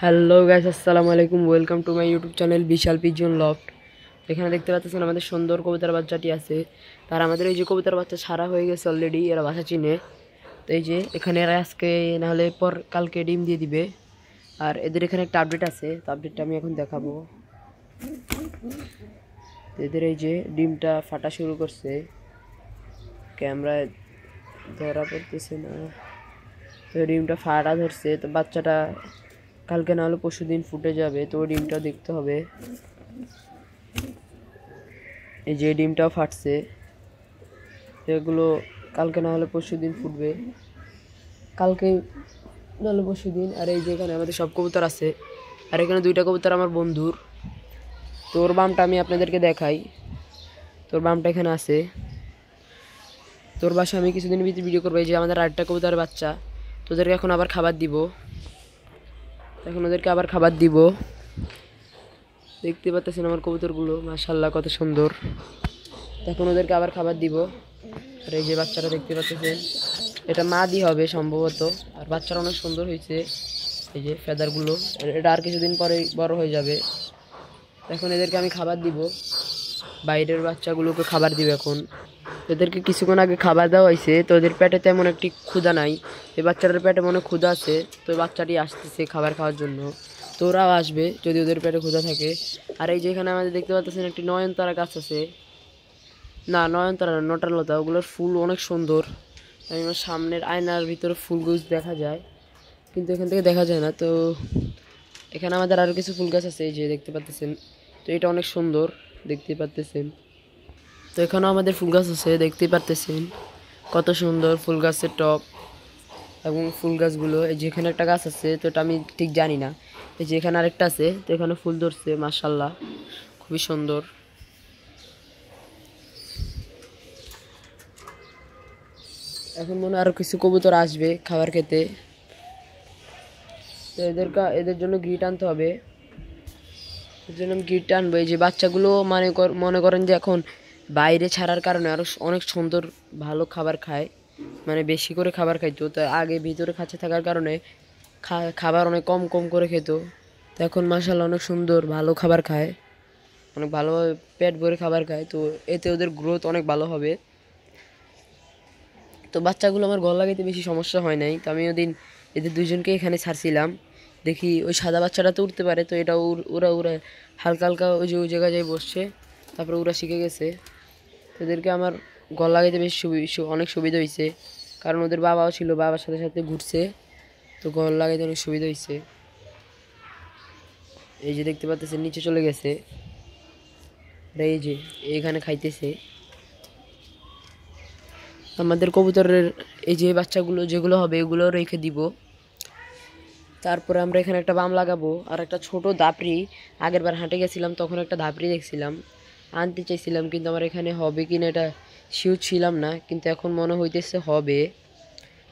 Hello guys, আসসালামু আলাইকুম। Welcome to my YouTube channel Bishal pigeon loft. এখানে দেখতে পাচ্ছেন আমাদের সুন্দর কবুতর বাচ্চাটি আছে। তার আমাদের এই যে কবুতর বাচ্চা ছাড়া হয়ে গেছে অলরেডি, এরা বাসা চিনে। তো এই যে এখানে এরা আজকে নাহলে পর কালকে ডিম দিয়ে দিবে। আর এদের এখানে একটা আপডেট আছে, তো আপডেটটা আমি এখন দেখাবো। এদের এই যে ডিমটা ফাটা শুরু করছে, ক্যামেরায় ধরা পড়তেছে না। তো ডিমটা ফাটা ধরছে, তো বাচ্চাটা কালকে না হলে পরশু দিন ফুটে যাবে, তো ওই ডিমটাও দেখতে হবে। এই যে ডিমটাও ফাটছে, এগুলো কালকে না হলে পরশু দিন ফুটবে, কালকে না হলে পরশু দিন। আর এই যে এখানে আমাদের সব কবুতর আছে, আর এখানে দুইটা কবুতর আমার বন্ধুর। তোর বামটা আমি আপনাদেরকে দেখাই, তোর বামটা এখানে আছে। তোর বাসা আমি কিছুদিন ভিতরে ভিডিও করবো। এই যে আমাদের আরেকটা কবুতরের বাচ্চা, তোদেরকে এখন আবার খাবার দিব, এখন ওদেরকে আবার খাবার দিব। দেখতে পাচ্ছেন আমার কবুতরগুলো, মাশাআল্লাহ কত সুন্দর। এখন ওদেরকে আবার খাবার দিব। আর এই যে বাচ্চারা দেখতে পাচ্ছেন, এটা মাদি হবে সম্ভবত। আর বাচ্চারা অনেক সুন্দর হয়েছে, এই যে ফেদারগুলো। এটা আর কিছুদিন পরে বড় হয়ে যাবে। এখন এদেরকে আমি খাবার দিব, বাইরের বাচ্চাগুলোকে খাবার দিব এখন। এদেরকে কিছুক্ষণ আগে খাবার দেওয়া হয়েছে, তো ওদের পেটে তেমন একটি ক্ষুধা নাই। এই বাচ্চাটার পেটে মনে ক্ষুধা আছে, তো বাচ্চাটি আসতেছে খাবার খাওয়ার জন্য। তো ওরাও আসবে যদি ওদের পেটে ক্ষুধা থাকে। আর এই যে এখানে আমাদের দেখতে পাচ্ছেন একটি নয়নতারা গাছ আছে, না নয়নতারা না, নটারলতা। ওগুলোর ফুল অনেক সুন্দর। আমার সামনের আয়নার ভিতরে ফুল গাছ দেখা যায়, কিন্তু এখান থেকে দেখা যায় না। তো এখানে আমাদের আরও কিছু ফুল গাছ আছে, এই যে দেখতে পাচ্ছেন। তো এটা অনেক সুন্দর, দেখতে পাচ্ছেন। তো এখানেও আমাদের ফুল গাছ আছে, দেখতে পাচ্ছেন কত সুন্দর ফুল গাছের টপ এবং ফুল গাছগুলো। এই যে এখানে একটা গাছ আছে, তো এটা আমি ঠিক জানি না। এই যে এখানে আরেকটা আছে, তো এখানে ফুল ধরছে, মাশাআল্লাহ খুবই সুন্দর। এখন মনে আরো কিছু কবুতর আসবে খাবার খেতে, তো এদের জন্য গ্রিট আনতে হবে। এর জন্য আমি গ্রিট আনবো। এই যে বাচ্চাগুলো মনে করেন যে এখন বাইরে ছাড়ার কারণে আরো অনেক সুন্দর ভালো খাবার খায়, মানে বেশি করে খাবার খাইতো। তো আগে ভিতরে খাঁচা থাকার কারণে খাবার অনেক কম কম করে খেত। তো এখন মাশাআল্লাহ অনেক সুন্দর ভালো খাবার খায়, অনেক ভালোভাবে পেট ভরে খাবার খায়। তো এতে ওদের গ্রোথ অনেক ভালো হবে। তো বাচ্চাগুলো আমার গলা লাগাইতে বেশি সমস্যা হয় নাই। তো আমি ওদিন এদের দুইজনকে এখানে ছাড়ছিলাম, দেখি ওই সাদা বাচ্চাটা তো উঠতে পারে, তো এটা ওরা ওরা হালকা হালকা ওই যে ওই জায়গায় যাই বসছে, তারপরে ওরা শিখে গেছে। এদেরকে আমার গলা লাগাইতে বেশি অনেক সুবিধা হয়েছে, কারণ ওদের বাবাও ছিল, বাবার সাথে সাথে ঘুরছে, তো গলা লাগাইতে অনেক সুবিধা হয়েছে। এই যে দেখতে পাচ্ছেন নিচে চলে গেছে, এই যে এখানে খাইতেছে। আমাদের কবুতরের এই যে বাচ্চাগুলো যেগুলো হবে এগুলো রেখে দিব। তারপরে আমরা এখানে একটা বাম লাগাবো, আর একটা ছোট দাপড়ি। আগের বার হাঁটে গেছিলাম, তখন একটা দাপড়ি দেখছিলাম, আনতে চাইছিলাম, কিন্তু আমার এখানে হবে কি না এটা শিওর ছিলাম না, কিন্তু এখন মনে হইতেছে হবে।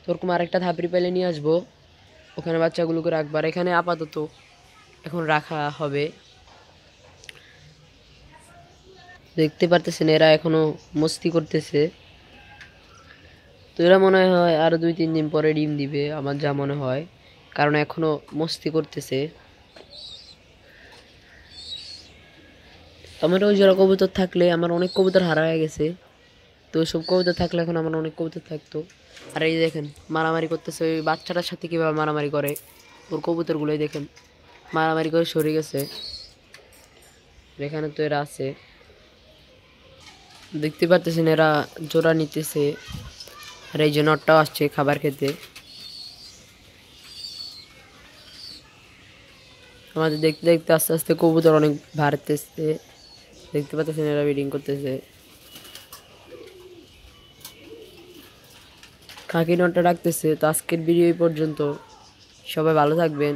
তো ওরকম আরেকটা ধাপড়ি পেলে নিয়ে আসবো, ওখানে বাচ্চাগুলোকে রাখবো। আর এখানে আপাতত এখন রাখা হবে। দেখতে পারতেছেন এরা এখনো মস্তি করতেছে। তো এরা মনে হয় আরো 2-3 দিন পরে ডিম দিবে, আমার যা মনে হয়, কারণ এখনো মস্তি করতেছে। আমার ওই জোড়া কবুতর থাকলে আমার অনেক কবুতর হারা হয়ে গেছে, তো সব কবুতর থাকলে এখন আমার অনেক কবুতর থাকতো। আর এই দেখেন মারামারি করতেছে, ওই বাচ্চাটার সাথে কীভাবে মারামারি করে। ওর কবুতরগুলোই দেখেন মারামারি করে সরে গেছে। এখানে তো এরা আছে, দেখতে পারতেছেন এরা জোড়া নিতেছে। আর এই যে নটটাও আসছে খাবার খেতে। আমাদের দেখতে দেখতে আস্তে আস্তে কবুতর অনেক বাড়তেছে, দেখতে পাচ্ছেন এরা ব্রিডিং করতেছে। খাকি নটটা ডাকতেছে। তো আজকের ভিডিও এই পর্যন্ত, সবাই ভালো থাকবেন।